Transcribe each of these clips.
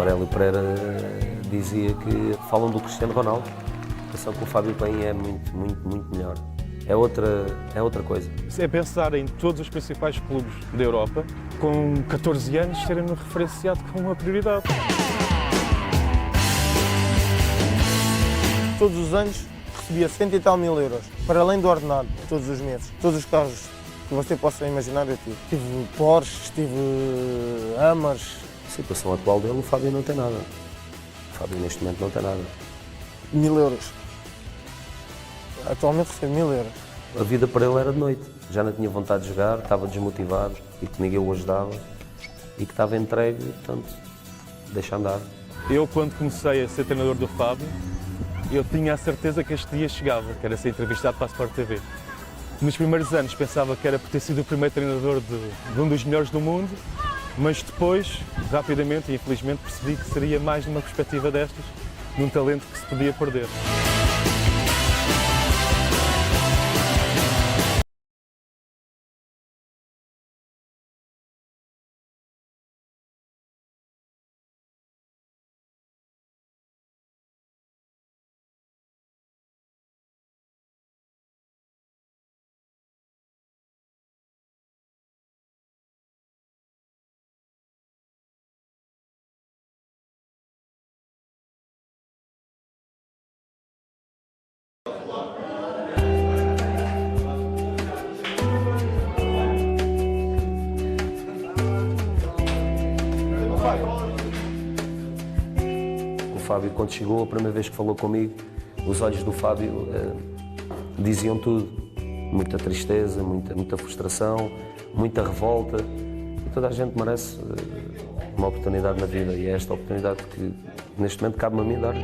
O Aurélio Pereira dizia que falam do Cristiano Ronaldo. Atenção que o Fábio Paim é muito melhor. É outra coisa. É pensar em todos os principais clubes da Europa, com 14 anos, terem-no referenciado como uma prioridade. Todos os anos recebia 100 e tal mil euros, para além do ordenado, todos os meses. Todos os carros que você possa imaginar eu tive. Tive Porsche, tive Hammers. A situação atual dele, o Fábio não tem nada. O Fábio neste momento não tem nada. 1000 euros. Atualmente recebo 1000 euros. A vida para ele era de noite. Já não tinha vontade de jogar, estava desmotivado e que ninguém o ajudava e que estava entregue, portanto, deixa andar. Eu, quando comecei a ser treinador do Fábio, eu tinha a certeza que este dia chegava, que era ser entrevistado para a Sport TV. Nos primeiros anos pensava que era por ter sido o primeiro treinador de um dos melhores do mundo, mas depois, rapidamente e infelizmente, percebi que seria mais numa perspectiva destas, num talento que se podia perder. O Fábio, quando chegou, a primeira vez que falou comigo, os olhos do Fábio diziam tudo. Muita tristeza, muita frustração, muita revolta. E toda a gente merece uma oportunidade na vida e é esta oportunidade que, neste momento, cabe-me a mim dar.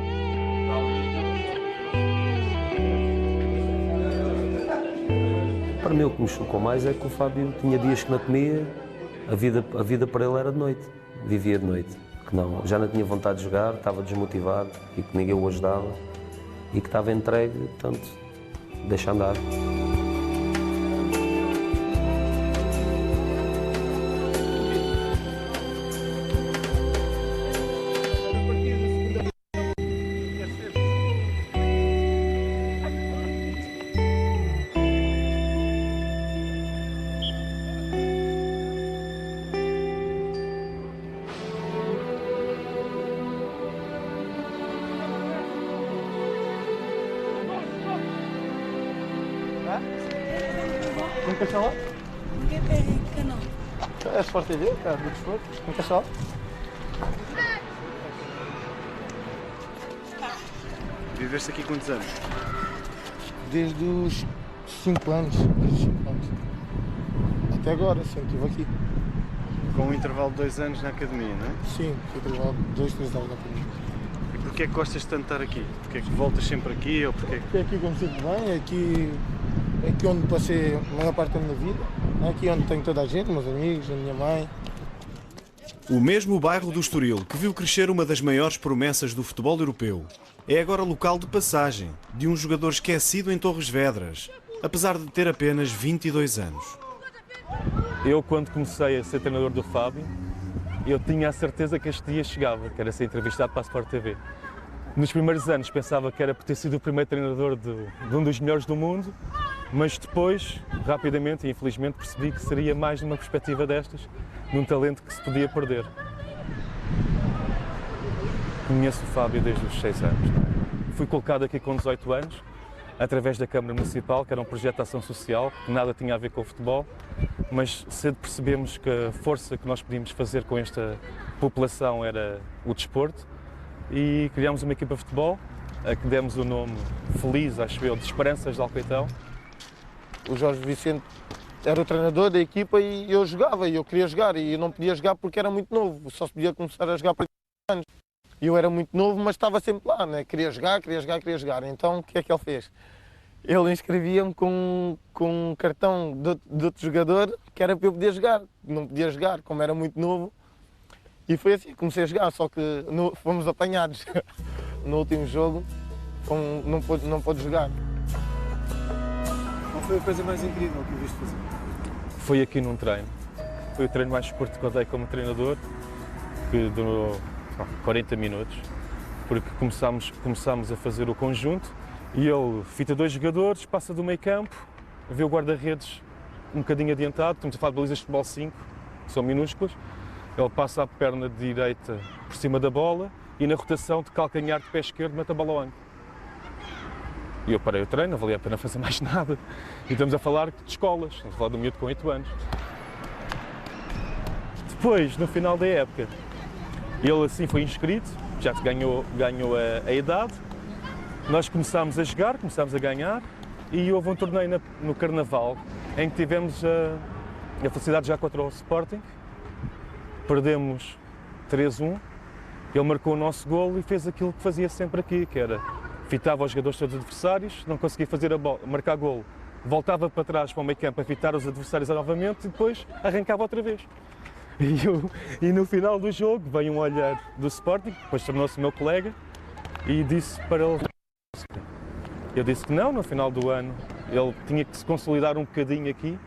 Para mim, o que me chocou mais é que o Fábio tinha dias que não comia, a vida para ele era de noite, vivia de noite. Que não, já não tinha vontade de jogar, estava desmotivado e que ninguém o ajudava e que estava entregue, portanto, deixa andar. Nunca está lá? Canal. É Sport TV, cara, do desporto. Nunca está lá? Viveste aqui quantos anos? Desde os 5 anos. Desde os 5 anos. Até agora, sempre estive aqui. Com um intervalo de 2 anos na academia, não é? Sim, fui trabalhar 2, 3 anos na academia. E porquê é que gostas de tanto estar aqui? Porquê é que voltas sempre aqui? Ou porquê? É aqui que eu me sinto bem, é aqui onde passei a maior parte da minha vida. É aqui onde tenho toda a gente, meus amigos, a minha mãe. O mesmo bairro do Estoril, que viu crescer uma das maiores promessas do futebol europeu, é agora local de passagem de um jogador esquecido em Torres Vedras, apesar de ter apenas 22 anos. Eu, quando comecei a ser treinador do Fábio, eu tinha a certeza que este dia chegava, que era ser entrevistado para a Sport TV. Nos primeiros anos pensava que era por ter sido o primeiro treinador de um dos melhores do mundo, mas depois, rapidamente e infelizmente, percebi que seria mais numa perspectiva destas, num talento que se podia perder. Conheço o Fábio desde os 6 anos. Fui colocado aqui com 18 anos, através da Câmara Municipal, que era um projeto de ação social, que nada tinha a ver com o futebol, mas cedo percebemos que a força que nós podíamos fazer com esta população era o desporto e criámos uma equipa de futebol, a que demos o nome feliz, acho eu, de Esperanças de Alcoitão. O Jorge Vicente era o treinador da equipa e eu jogava, e eu queria jogar, e eu não podia jogar porque era muito novo, só se podia começar a jogar para 15 anos. E eu era muito novo, mas estava sempre lá, né? Queria jogar. Então o que é que ele fez? Ele inscrevia-me com um cartão de outro jogador que era para eu poder jogar. Não podia jogar, como era muito novo. E foi assim, comecei a jogar, só que fomos apanhados. No último jogo, não pôde jogar. Qual foi a coisa mais incrível que o viste fazer? Foi aqui num treino. Foi o treino mais curto que eu dei como treinador, que durou 40 minutos, porque começámos a fazer o conjunto e ele fita 2 jogadores, passa do meio campo, vê o guarda-redes um bocadinho adiantado, estamos a falar de balizas de futebol 5, que são minúsculas, ele passa a perna direita por cima da bola e na rotação de calcanhar de pé esquerdo mete a bola ao ângulo. E eu parei o treino, não valia a pena fazer mais nada. E estamos a falar de escolas, estamos a falar de um miúdo com 8 anos. Depois, no final da época, ele assim foi inscrito, já ganhou a idade, nós começámos a jogar, começámos a ganhar e houve um torneio no Carnaval em que tivemos a felicidade já contra o Sporting, perdemos 3-1, ele marcou o nosso golo e fez aquilo que fazia sempre aqui, que era fitava os jogadores todos adversários, não conseguia fazer marcar golo, voltava para trás para o meio campo a fitar os adversários novamente e depois arrancava outra vez. E no final do jogo veio um olhar do Sporting, depois tornou-se meu colega e disse para ele. Eu disse que não, no final do ano ele tinha que se consolidar um bocadinho aqui,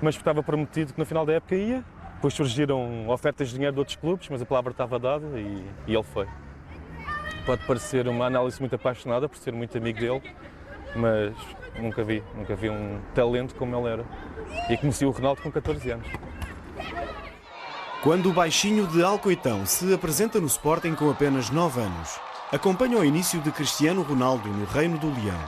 mas estava prometido que no final da época ia. Depois surgiram ofertas de dinheiro de outros clubes, mas a palavra estava dada e ele foi. Pode parecer uma análise muito apaixonada por ser muito amigo dele, mas nunca vi um talento como ele era. E conheci o Ronaldo com 14 anos. Quando o baixinho de Alcoitão se apresenta no Sporting com apenas 9 anos, acompanha o início de Cristiano Ronaldo no Reino do Leão.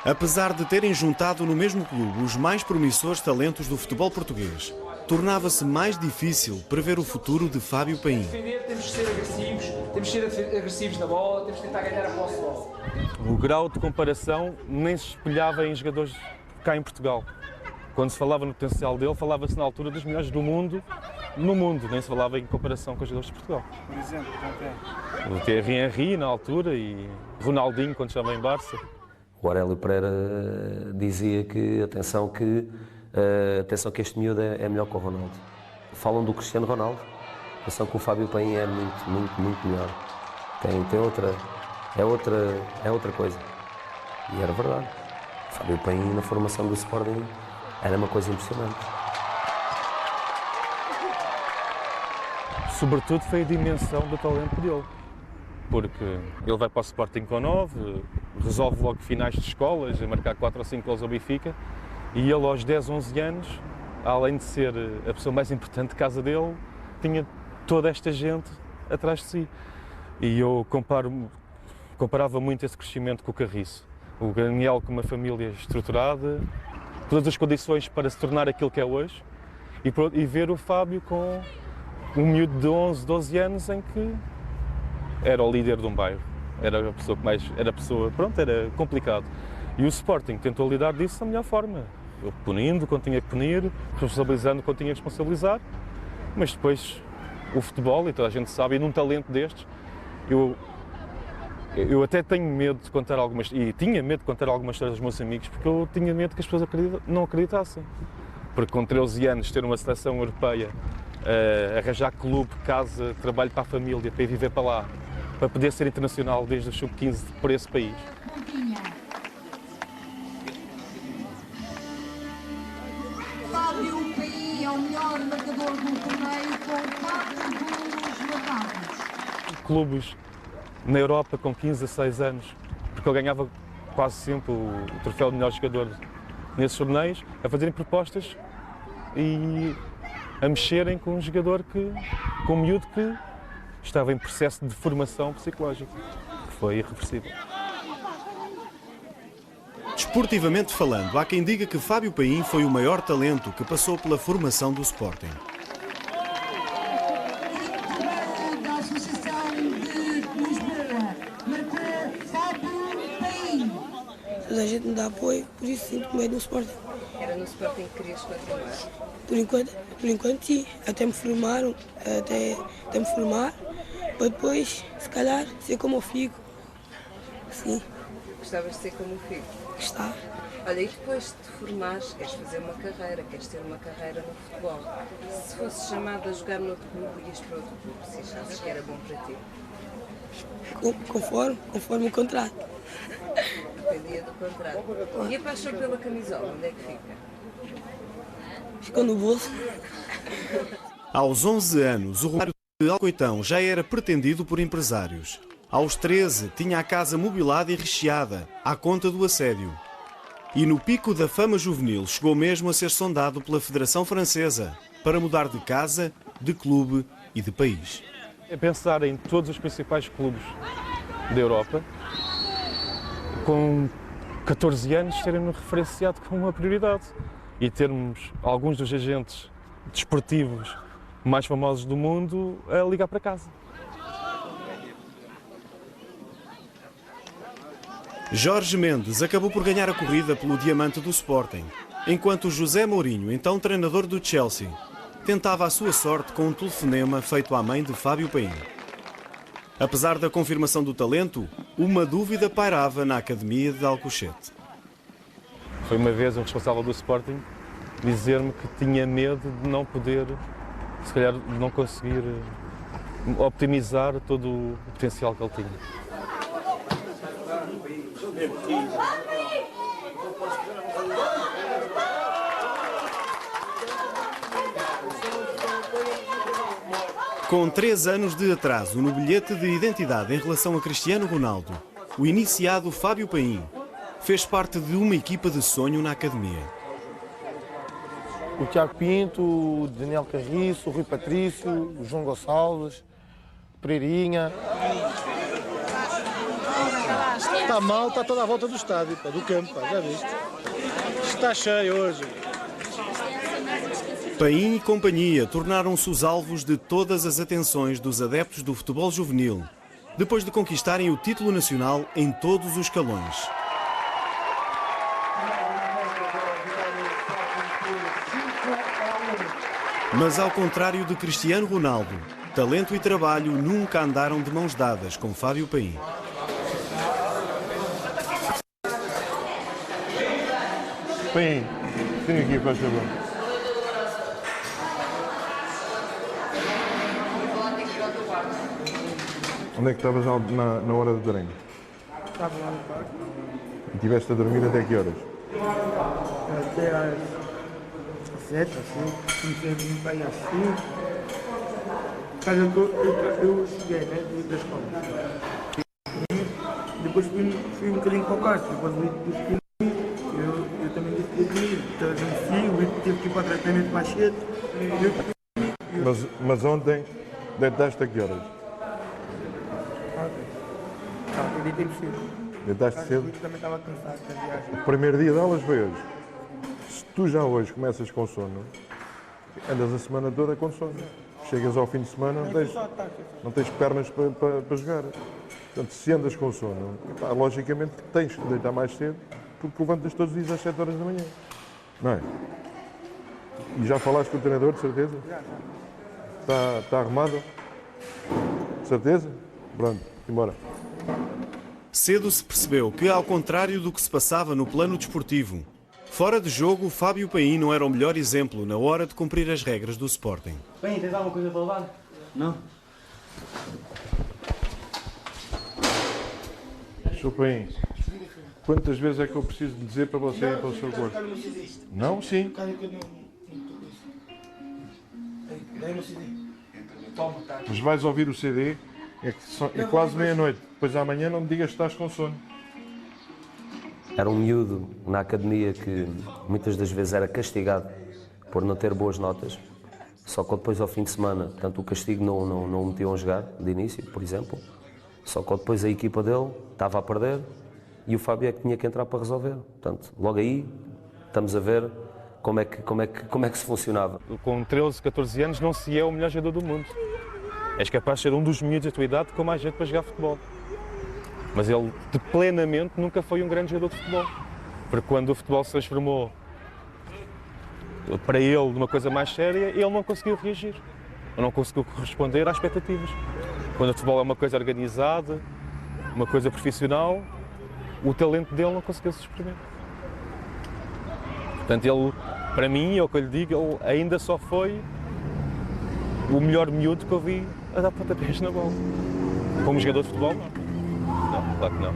Apesar de terem juntado no mesmo clube os mais promissores talentos do futebol português, tornava-se mais difícil prever o futuro de Fábio Paim. Temos de ser agressivos, temos de ser agressivos na bola, temos de tentar ganhar a posse de bola. O grau de comparação nem se espelhava em jogadores cá em Portugal. Quando se falava no potencial dele, falava-se na altura dos melhores do mundo, no mundo, nem se falava em comparação com os jogadores de Portugal. Por exemplo, O Thierry Henry na altura e Ronaldinho quando estava em Barça. O Aurélio Pereira dizia que, atenção que este miúdo é melhor que o Ronaldo. Falam do Cristiano Ronaldo, atenção que o Fábio Paim é muito melhor. É outra coisa. E era verdade. O Fábio Paim na formação do Sporting era uma coisa impressionante. Sobretudo foi a dimensão do talento dele. Porque ele vai para o Sporting com 9, resolve logo finais de escolas, a marcar 4 ou 5 gols ao Benfica, e ele aos 10, 11 anos, além de ser a pessoa mais importante de casa dele, tinha toda esta gente atrás de si. E eu comparava muito esse crescimento com o Carriço. O Daniel com uma família estruturada, todas as condições para se tornar aquilo que é hoje, e ver o Fábio com um miúdo de 11, 12 anos em que era o líder de um bairro, era a pessoa que mais, era complicado. E o Sporting tentou lidar disso da melhor forma, punindo quando tinha que punir, responsabilizando quando tinha que responsabilizar, mas depois o futebol, e toda a gente sabe, e num talento destes, eu até tenho medo de contar e tinha medo de contar algumas histórias aos meus amigos, porque eu tinha medo que as pessoas não acreditassem. Porque com 13 anos ter uma seleção europeia, arranjar clube, casa, trabalho para a família, para ir viver para lá, para poder ser internacional desde o sub-15 para esse país. Fábio Paim é o melhor marcador do torneio com 4 golos marcados. Clubes na Europa com 15 a 6 anos, porque ele ganhava quase sempre o troféu de melhor jogador nesses torneios, a fazerem propostas e a mexerem com um jogador com um miúdo que estava em processo de formação psicológica, que foi irreversível. Desportivamente falando, há quem diga que Fábio Paim foi o maior talento que passou pela formação do Sporting. Da Associação de Lisboa, marcou Fábio Paim. Toda a gente me dá apoio, por isso sinto-me bem no Sporting. Era no Sporting que querias continuar? Por enquanto sim, até me formar, para depois, se calhar, ser como o Figo. Sim. Gostavas de ser como o Figo? Gostava. Olha, e depois de te formares, queres fazer uma carreira, queres ter uma carreira no futebol. Se fosses chamado a jogar noutro clube, ias para outro clube, se achasses que era bom para ti? Conforme o contrato. Dependia do contrato. E a paixão pela camisola, onde é que fica? Ficou no bolso. Aos 11 anos, o Romário de Alcoitão já era pretendido por empresários. Aos 13 tinha a casa mobilada e recheada, à conta do assédio. E no pico da fama juvenil chegou mesmo a ser sondado pela Federação Francesa para mudar de casa, de clube e de país. É pensar em todos os principais clubes da Europa, com 14 anos terem-me referenciado como uma prioridade e termos alguns dos agentes desportivos mais famosos do mundo a ligar para casa. Jorge Mendes acabou por ganhar a corrida pelo diamante do Sporting, enquanto José Mourinho, então treinador do Chelsea, tentava a sua sorte com um telefonema feito à mãe de Fábio Paim. Apesar da confirmação do talento, uma dúvida pairava na academia de Alcochete. Foi uma vez o responsável do Sporting dizer-me que tinha medo de não poder, se calhar, de não conseguir optimizar todo o potencial que ele tinha. Com 3 anos de atraso no bilhete de identidade em relação a Cristiano Ronaldo, o iniciado Fábio Paim fez parte de uma equipa de sonho na academia. O Tiago Pinto, o Daniel Carriço, o Rui Patrício, o João Gonçalves, o Pereirinha. Está mal, está toda a volta do estádio, pá, do campo, pá, já viste? Está cheio hoje. Paim e companhia tornaram-se os alvos de todas as atenções dos adeptos do futebol juvenil, depois de conquistarem o título nacional em todos os escalões. Mas ao contrário de Cristiano Ronaldo, talento e trabalho nunca andaram de mãos dadas com Fábio Paim. Paim, vem aqui, faz favor. Onde é que estavas na hora do treino? Estava lá no parque. E estiveste a dormir até que horas? Até às 7, assim. Comecei a dormir para aí às 5. Eu cheguei, né, da escola. Depois fui um bocadinho para o quarto. Depois eu também tive que dormir. Eu tive que ir para o tratamento mais cedo. Mas ontem deitaste a que horas? Eu deitei-me cedo. Deitaste cedo? Eu também estava cansado da viagem. O primeiro dia de aulas foi hoje. Se tu já hoje começas com sono, andas a semana toda com sono. Chegas ao fim de semana, não tens pernas para jogar. Portanto, se andas com sono, logicamente tens que deitar mais cedo, porque levantas todos os dias às 7 horas da manhã. Não é? E já falaste com o treinador, de certeza? Está arrumado? De certeza? Pronto, embora. Cedo se percebeu que, ao contrário do que se passava no plano desportivo, fora de jogo, Fábio Paim não era o melhor exemplo na hora de cumprir as regras do Sporting. Paim, tens alguma coisa para levar? Não? Sr. Paim, quantas vezes é que eu preciso dizer para você ir para o seu quarto? Não? Sim. Mas vais ouvir o CD, é quase meia-noite. Depois amanhã não me digas que estás com sono. Era um miúdo na academia que muitas das vezes era castigado por não ter boas notas. Só que depois ao fim de semana, tanto o castigo não o metiam a jogar de início, por exemplo. Só que depois a equipa dele estava a perder e o Fábio é que tinha que entrar para resolver. Portanto, logo aí estamos a ver como é que se funcionava. Com 13, 14 anos não se é o melhor jogador do mundo. És capaz de ser um dos miúdos da tua idade com mais jeito para jogar futebol. Mas ele, plenamente, nunca foi um grande jogador de futebol. Porque quando o futebol se transformou para ele numa coisa mais séria, ele não conseguiu reagir. Ou não conseguiu corresponder às expectativas. Quando o futebol é uma coisa organizada, uma coisa profissional, o talento dele não conseguiu se exprimir. Portanto, ele, para mim, é o que eu lhe digo, ele ainda só foi o melhor miúdo que eu vi a dar pontapés na bola. Como jogador de futebol, não. Não, claro que não.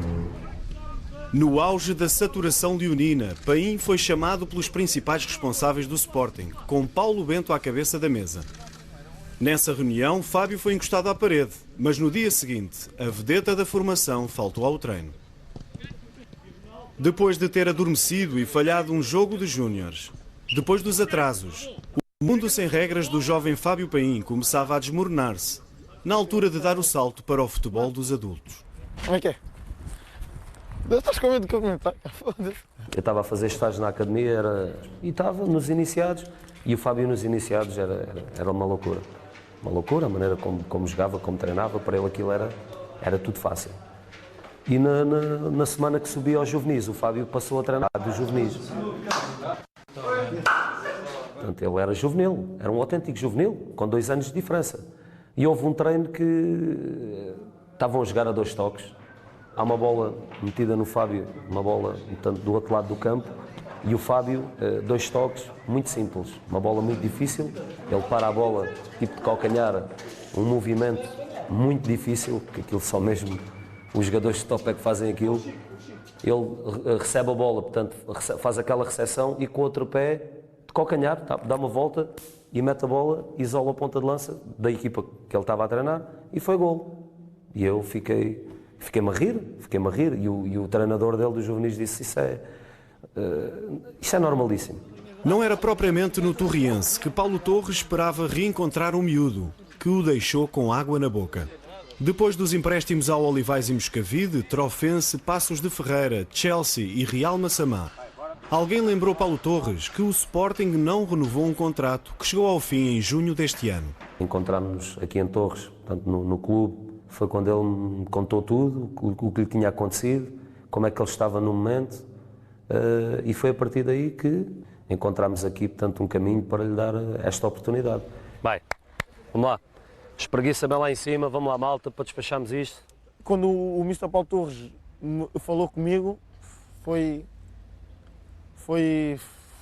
No auge da saturação leonina, Paim foi chamado pelos principais responsáveis do Sporting, com Paulo Bento à cabeça da mesa. Nessa reunião, Fábio foi encostado à parede, mas no dia seguinte, a vedeta da formação faltou ao treino. Depois de ter adormecido e falhado um jogo de júniores, depois dos atrasos, o mundo sem regras do jovem Fábio Paim começava a desmoronar-se, na altura de dar o salto para o futebol dos adultos. Como é que é? Estás com medo de comentar? Foda-se. Eu estava a fazer estágio na academia e estava nos iniciados, e o Fábio nos iniciados era uma loucura. Uma loucura, a maneira como jogava, como treinava, para ele aquilo era tudo fácil. E na semana que subi aos juvenis, o Fábio passou a treinar dos juvenis. Portanto, ele era juvenil, era um autêntico juvenil, com 2 anos de diferença. E houve um treino que estavam a jogar a 2 toques. Há uma bola metida no Fábio, uma bola, portanto, do outro lado do campo, e o Fábio, 2 toques, muito simples, uma bola muito difícil. Ele para a bola, tipo de calcanhar, um movimento muito difícil, porque aquilo só mesmo os jogadores de top é que fazem aquilo. Ele recebe a bola, portanto, faz aquela recepção e com o outro pé, de calcanhar, dá uma volta e mete a bola, isola a ponta de lança da equipa que ele estava a treinar e foi golo. E eu fiquei-me a rir, e o treinador dele dos juvenis disse: isso é normalíssimo. Não era propriamente no Torriense que Paulo Torres esperava reencontrar um miúdo, que o deixou com água na boca. Depois dos empréstimos ao Olivais e Moscavide, Trofense, Passos de Ferreira, Chelsea e Real Massamá, alguém lembrou Paulo Torres que o Sporting não renovou um contrato que chegou ao fim em junho deste ano. Encontrámos-nos aqui em Torres, portanto, no clube. Foi quando ele me contou tudo, o que lhe tinha acontecido, como é que ele estava no momento, e foi a partir daí que encontramos aqui, portanto, um caminho para lhe dar esta oportunidade. Vai, vamos lá. Espreguiça bem lá em cima, vamos lá, malta, para despacharmos isto. Quando o Mr. Paulo Torres falou comigo, foi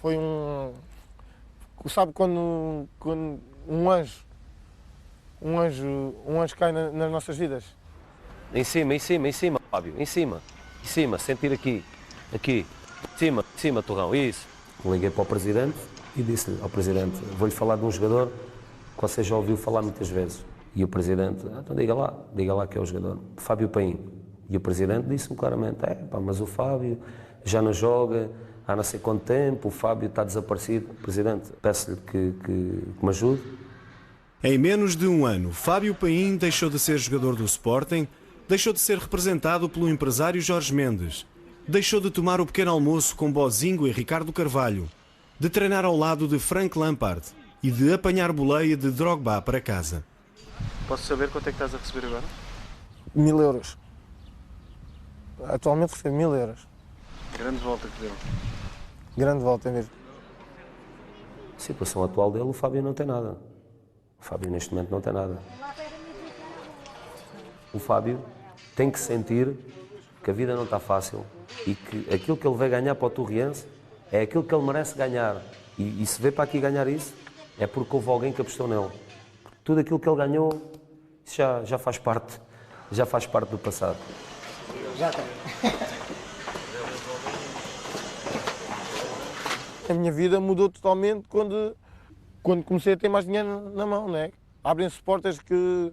um... Sabe quando um anjo cai nas nossas vidas? Em cima, Fábio, em cima, sentir aqui, em cima, Torrão, isso. Liguei para o Presidente e disse-lhe ao Presidente: vou-lhe falar de um jogador que você já ouviu falar muitas vezes. E o Presidente: então diga lá que é o jogador, Fábio Paim. E o Presidente disse-me claramente: mas o Fábio já não joga há não sei quanto tempo, o Fábio está desaparecido. Presidente, peço-lhe que me ajude. Em menos de um ano, Fábio Paim deixou de ser jogador do Sporting, deixou de ser representado pelo empresário Jorge Mendes, deixou de tomar o pequeno almoço com Bozinho e Ricardo Carvalho, de treinar ao lado de Frank Lampard e de apanhar boleia de Drogba para casa. Posso saber quanto é que estás a receber agora? 1000 euros. Atualmente recebo 1000 euros. Grande volta que deu. Grande volta mesmo. A situação atual dele, o Fábio não tem nada. O Fábio neste momento não tem nada. O Fábio tem que sentir que a vida não está fácil e que aquilo que ele vai ganhar para o Torriense é aquilo que ele merece ganhar. E se vê para aqui ganhar isso, é porque houve alguém que apostou nele. Porque tudo aquilo que ele ganhou, isso já faz parte do passado. Já tem. A minha vida mudou totalmente quando comecei a ter mais dinheiro na mão, né? Abrem-se portas que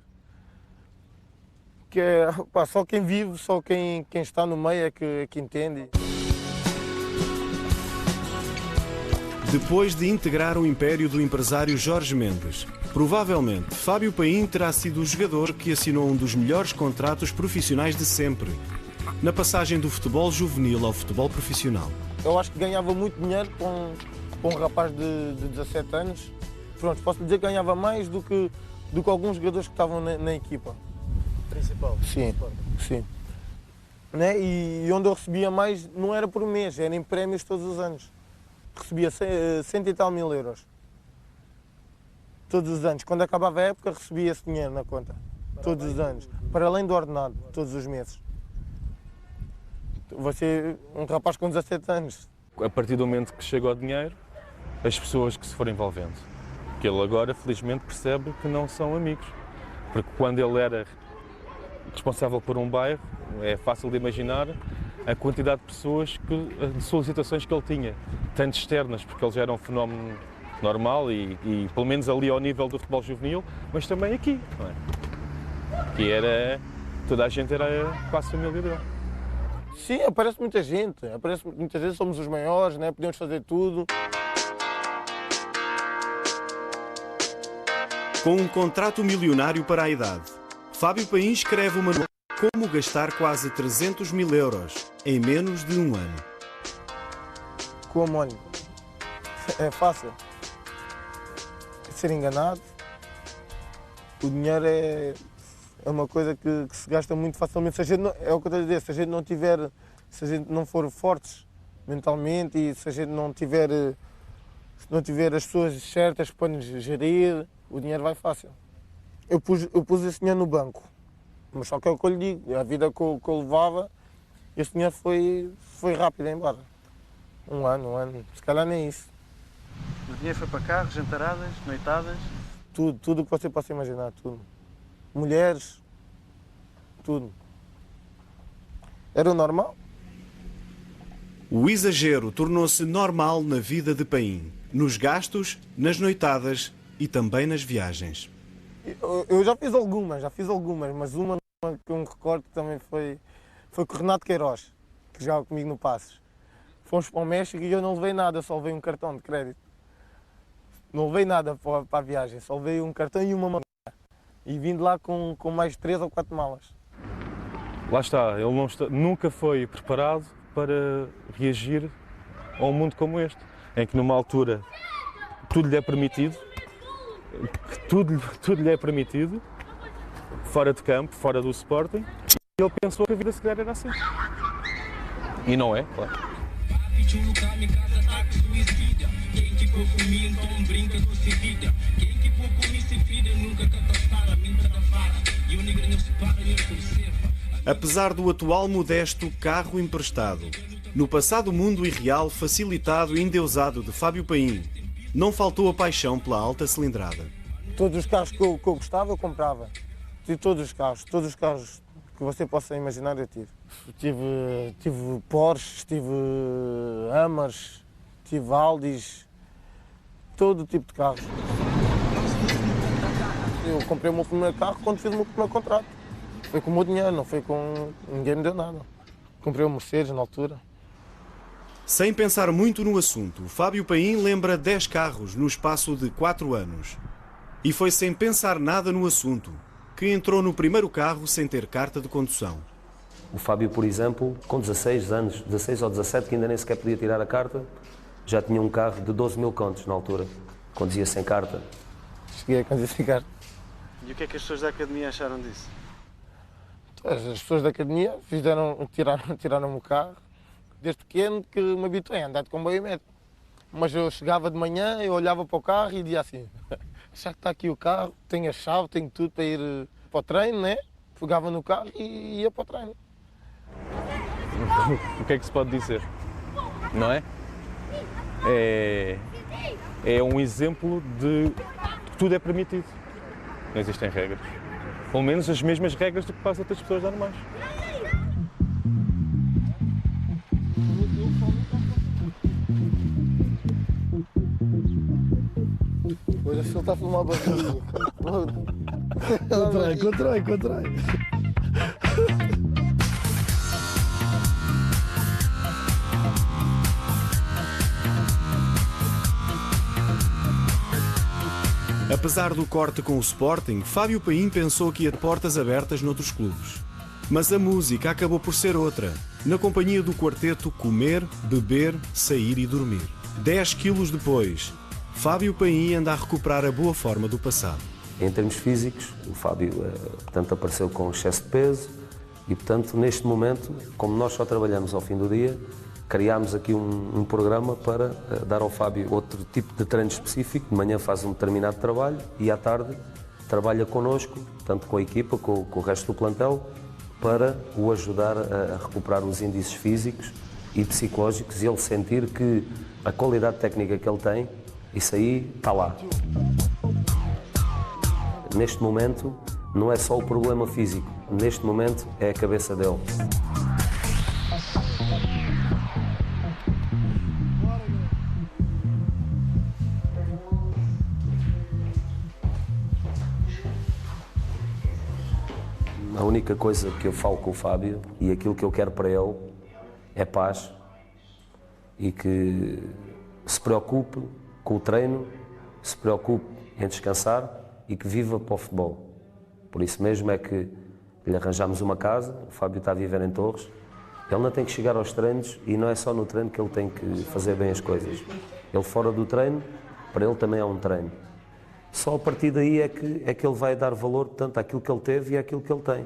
é, só quem vive, só quem está no meio é que entende. Depois de integrar o império do empresário Jorge Mendes, provavelmente Fábio Paim terá sido o jogador que assinou um dos melhores contratos profissionais de sempre, na passagem do futebol juvenil ao futebol profissional. Eu acho que ganhava muito dinheiro com um rapaz de 17 anos. Pronto, posso dizer que ganhava mais do que alguns jogadores que estavam na equipa. Principal? Sim. Né? E onde eu recebia mais não era por mês, era em prémios todos os anos. Recebia 100 e tal mil euros. Todos os anos. Quando acabava a época, recebia esse dinheiro na conta. Todos os anos. Para além do ordenado, todos os meses. Você, um rapaz com 17 anos. A partir do momento que chega o dinheiro, as pessoas que se forem envolvendo. Que ele agora, felizmente, percebe que não são amigos. Porque quando ele era responsável por um bairro, é fácil de imaginar a quantidade de pessoas, de solicitações que ele tinha, tanto externas, porque ele já era um fenómeno normal e pelo menos ali ao nível do futebol juvenil, mas também aqui, não é? Que era, toda a gente era quase família dele. Sim, aparece muitas gente, muitas vezes somos os maiores, né? Podemos fazer tudo. Com um contrato milionário para a idade, Fábio Paim escreve uma novela como gastar quase 300 mil euros em menos de um ano. Como, olha, é fácil. Ser enganado. O dinheiro é uma coisa que se gasta muito facilmente. Se a gente não, é o que eu estou a dizer, se a gente não tiver, se a gente não for fortes mentalmente e se a gente não tiver as pessoas certas para nos gerir, o dinheiro vai fácil. Eu pus esse dinheiro no banco, mas só que é o que eu lhe digo, a vida que eu levava, esse dinheiro foi rápido embora. Um ano, se calhar nem isso. O dinheiro foi para carros, jantaradas, noitadas? Tudo o que você possa imaginar, tudo. Mulheres, tudo. Era o normal. O exagero tornou-se normal na vida de Paim, nos gastos, nas noitadas e também nas viagens. Eu já fiz algumas, mas uma que eu me recordo também foi com o Renato Queiroz, que jogava comigo no Passos. Fomos para o México e eu não levei nada, só levei um cartão de crédito. Não levei nada para a viagem, só levei um cartão e uma mala. E vim de lá com mais 3 ou 4 malas. Lá está, ele nunca foi preparado para reagir a um mundo como este, em que numa altura tudo lhe é permitido, tudo lhe é permitido, fora de campo, fora do Sporting, e ele pensou que a vida se calhar era assim. E não é, claro. Apesar do atual modesto carro emprestado, no passado mundo irreal facilitado e endeusado de Fábio Paim, não faltou a paixão pela alta cilindrada. Todos os carros que eu gostava, eu comprava. Tive todos os carros que você possa imaginar, eu tive. Tive Porsches, tive Hammers, tive Aldis, todo tipo de carros. Eu comprei o meu primeiro carro quando fiz o meu primeiro contrato. Foi com o meu dinheiro, não foi com... ninguém me deu nada. Comprei o Mercedes na altura. Sem pensar muito no assunto, Fábio Paim lembra 10 carros no espaço de 4 anos. E foi sem pensar nada no assunto que entrou no primeiro carro sem ter carta de condução. O Fábio, por exemplo, com 16 anos, 16 ou 17, que ainda nem sequer podia tirar a carta, já tinha um carro de 12 mil contos na altura. Conduzia sem carta. Cheguei a conduzir sem carta. E o que é que as pessoas da academia acharam disso? As pessoas da academia tiraram-me o carro. Desde pequeno que me habituei a andar de comboio médico. Mas eu chegava de manhã, eu olhava para o carro e dizia assim, já que está aqui o carro, tenho a chave, tenho tudo para ir para o treino, né? Pegava no carro e ia para o treino. O que é que se pode dizer? Não é? É um exemplo de que tudo é permitido. Não existem regras. Pelo menos as mesmas regras do que para as outras pessoas normais. Hoje ele está a filmar a barriga. Contrai. Apesar do corte com o Sporting, Fábio Paim pensou que ia de portas abertas noutros clubes. Mas a música acabou por ser outra, na companhia do quarteto Comer, Beber, Sair e Dormir. 10 quilos depois, Fábio Paim anda a recuperar a boa forma do passado. Em termos físicos, o Fábio portanto, apareceu com excesso de peso e, portanto, neste momento, como nós só trabalhamos ao fim do dia, criámos aqui um programa para dar ao Fábio outro tipo de treino específico. De manhã faz um determinado trabalho e à tarde trabalha connosco, tanto com a equipa, com o resto do plantel, para o ajudar a recuperar os índices físicos e psicológicos e ele sentir que a qualidade técnica que ele tem, isso aí está lá. Neste momento, não é só o problema físico, neste momento é a cabeça dele. A única coisa que eu falo com o Fábio e aquilo que eu quero para ele é paz e que se preocupe com o treino, se preocupe em descansar e que viva para o futebol. Por isso mesmo é que lhe arranjamos uma casa, o Fábio está a viver em Torres, ele não tem que chegar aos treinos e não é só no treino que ele tem que fazer bem as coisas. Ele fora do treino, para ele também é um treino. Só a partir daí é que ele vai dar valor tanto àquilo que ele teve e àquilo que ele tem.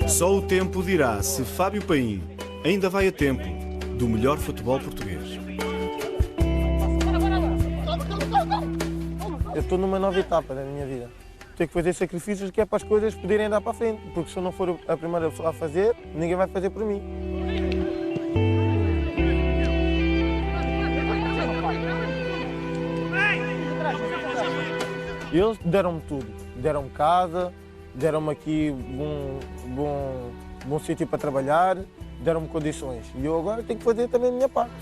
Só o tempo dirá se Fábio Paim ainda vai a tempo do melhor futebol português. Eu estou numa nova etapa da minha vida. Tenho que fazer sacrifícios que é para as coisas poderem andar para a frente, porque se eu não for a primeira pessoa a fazer, ninguém vai fazer por mim. Eles deram-me tudo. Deram-me casa, deram-me aqui bom sítio para trabalhar, deram-me condições. E eu agora tenho que fazer também a minha parte.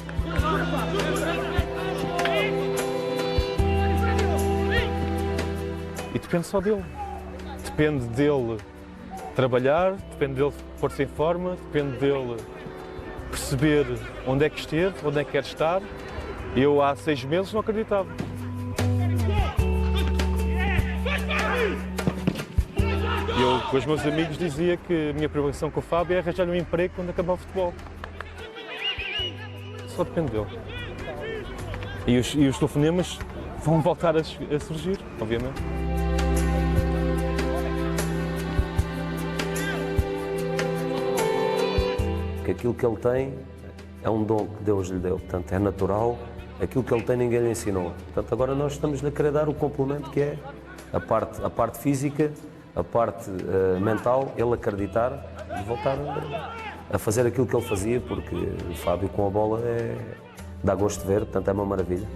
E depende só dele. Depende dele trabalhar, depende dele pôr-se em forma, depende dele perceber onde é que esteve, onde é que quer estar. Eu há 6 meses não acreditava. Eu, com os meus amigos, dizia que a minha preocupação com o Fábio é arranjar-lhe um emprego quando acabar o futebol. Só depende dele. E os telefonemas vão voltar a surgir, obviamente. Que aquilo que ele tem é um dom que Deus lhe deu, portanto é natural, aquilo que ele tem ninguém lhe ensinou. Portanto agora nós estamos a querer dar o complemento que é a parte física, a parte mental, ele acreditar e voltar a fazer aquilo que ele fazia, porque o Fábio com a bola dá gosto de ver, portanto é uma maravilha.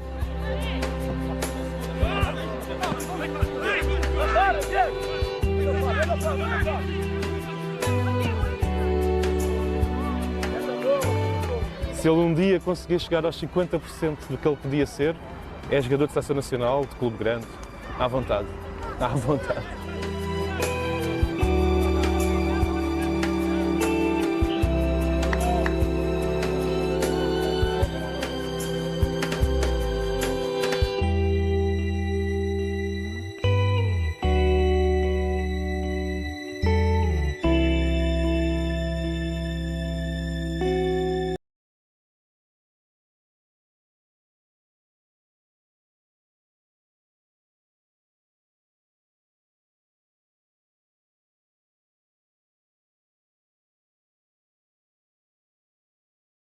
Se ele um dia conseguir chegar aos 50% do que ele podia ser, é jogador de seleção nacional, de clube grande, à vontade. À vontade.